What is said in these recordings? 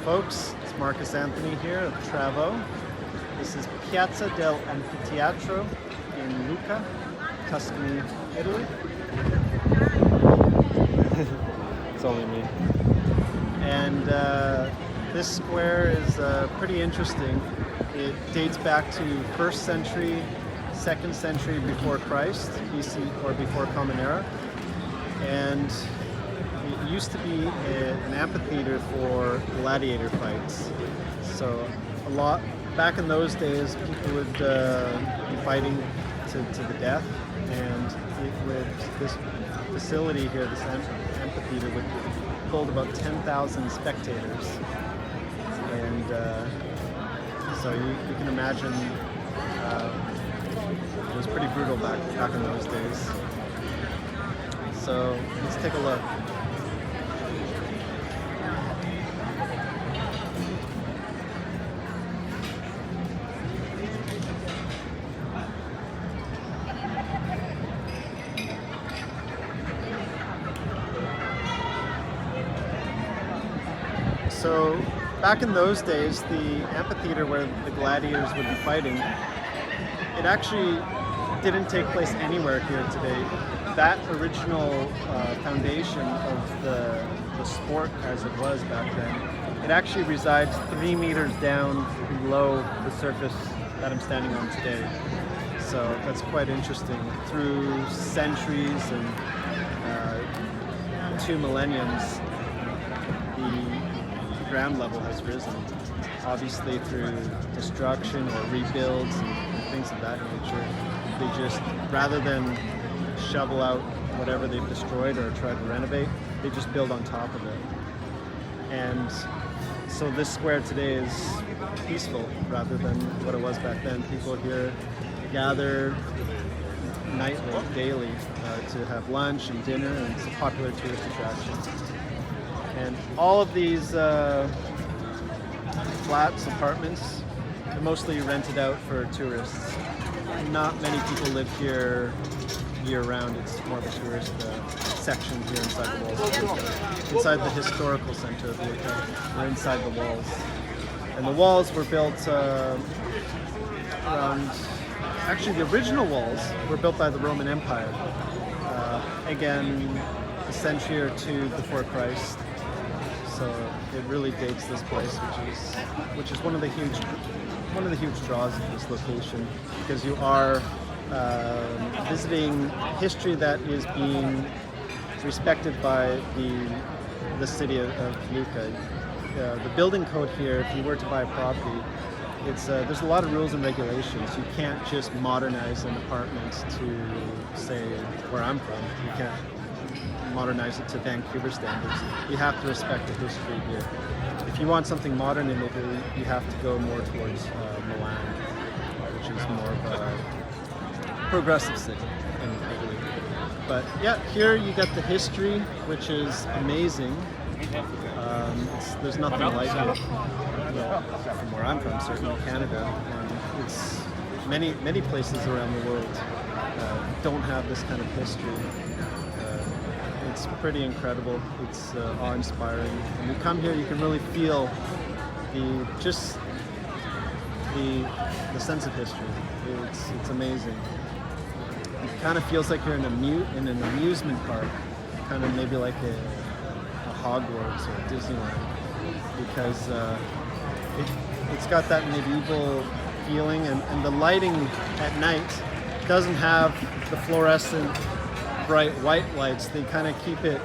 folks, it's Marcus Anthony here at TRAVOH. This is Piazza dell'Anfiteatro in Lucca, Tuscany, Italy. It's only me. And this square is pretty interesting. It dates back to 1st century, 2nd century before Christ, BC or before Common Era. And it used to be an amphitheater for gladiator fights. So back in those days, people would be fighting to the death, and this facility here, this amphitheater, would hold about 10,000 spectators. And so you can imagine it was pretty brutal back in those days. So let's take a look. So back in those days, the amphitheater where the gladiators would be fighting, it actually didn't take place anywhere here today. That original foundation of the sport as it was back then, it actually resides 3 meters down below the surface that I'm standing on today. So that's quite interesting. Through centuries and 2 millenniums, the ground level has risen, obviously through destruction or rebuilds and things of that nature. They just, rather than shovel out whatever they've destroyed or try to renovate, they just build on top of it. And so this square today is peaceful rather than what it was back then. People here gather nightly, daily, to have lunch and dinner, and it's a popular tourist attraction. And all of these flats, apartments, are mostly rented out for tourists. Not many people live here year-round. It's more of a tourist section here inside the walls. Inside the historical center of Lucca, we're inside the walls. And the walls were built around, actually the original walls were built by the Roman Empire. Again, a century or 2 before Christ. So it really dates this place, which is one of the huge draws of this location, because you are visiting history that is being respected by the city of Lucca. The building code here, if you were to buy a property, there's a lot of rules and regulations. You can't just modernize an apartment to, say, where I'm from. You can't modernize it to Vancouver standards. You have to respect the history here. If you want something modern in Italy, you have to go more towards Milan, which is more of a progressive city in Italy. But yeah, here you get the history, which is amazing. There's nothing like it, from where I'm from, certainly Canada. And it's many places around the world don't have this kind of history. It's pretty incredible. It's awe-inspiring. When you come here, you can really feel the sense of history. It's amazing. It kind of feels like you're in an amusement park, kind of maybe like a Hogwarts or a Disneyland, because it's got that medieval feeling, and the lighting at night doesn't have the fluorescent bright white lights. They kind of keep it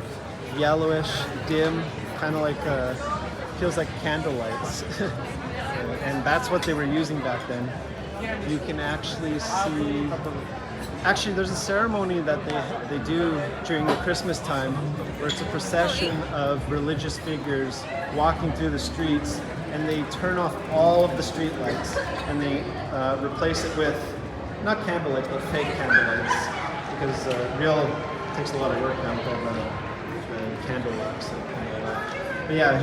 yellowish, dim, kind of like feels like candle lights. And that's what they were using back then. You can actually see, there's a ceremony that they do during the Christmas time, where it's a procession of religious figures walking through the streets, and they turn off all of the street lights and they replace it with, not candlelights, but fake candlelights. Because real takes a lot of work now with all the candle wax and all that. But yeah,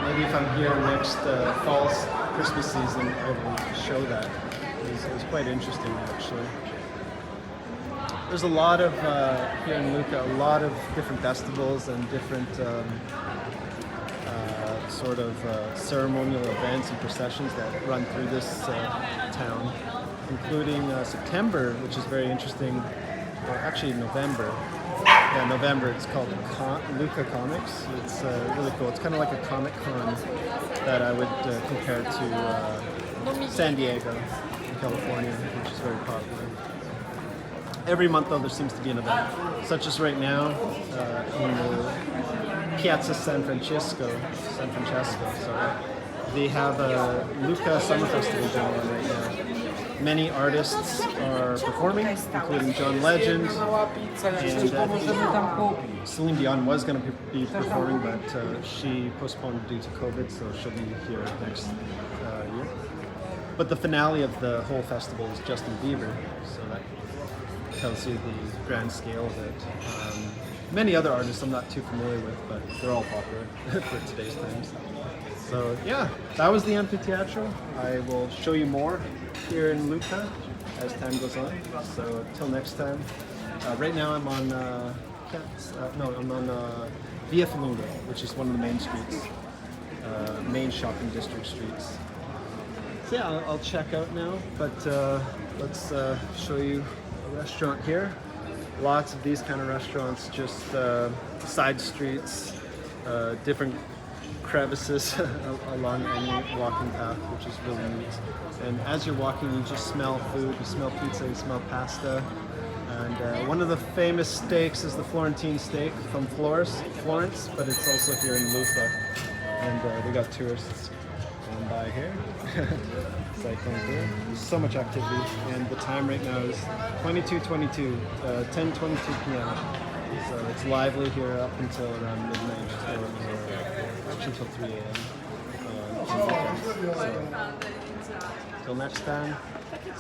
maybe if I'm here next fall's Christmas season, I will show that. It was quite interesting, actually. There's a lot of, here in Lucca, a lot of different festivals and different sort of ceremonial events and processions that run through this town, including September, which is very interesting, or actually November. Yeah, November. It's called Lucca Comics. It's really cool. It's kind of like a Comic Con that I would compare to San Diego, California, which is very popular. Every month, though, there seems to be an event, such as right now in the Piazza San Francesco. Sorry, they have a Lucca Summer Festival going on right now. Many artists are performing, including John Legend, and Celine Dion was going to be performing, but she postponed due to COVID, so she'll be here next year. But the finale of the whole festival is Justin Bieber, so that tells you the grand scale of it. Many other artists I'm not too familiar with, but they're all popular for today's times. So yeah, that was the Anfiteatro. I will show you more here in Lucca as time goes on. So till next time. Right now I'm on Via Falunga, which is one of the main streets, main shopping district streets. So yeah, I'll check out now, but let's show you a restaurant here. Lots of these kind of restaurants, just side streets, different crevices along any walking path, which is really neat. And as you're walking, you just smell food, you smell pizza, you smell pasta. And one of the famous steaks is the Florentine steak from Florence, but it's also here in Lucca. And they got tourists going by here, cycling through. There's so much activity, and the time right now is 10:22 p.m. So it's lively here up until around midnight, until 3 a.m. So, till next time,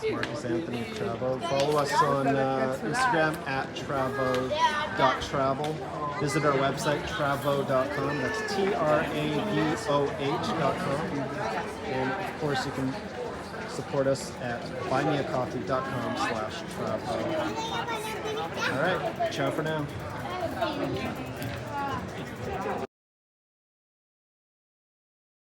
Marcus Anthony TRAVOH. Follow us on Instagram at travoh.travel. Visit our website, travoh.com. That's TRAVOH.com. And of course, you can support us at buymeacoffee.com/travoh. All right, ciao for now.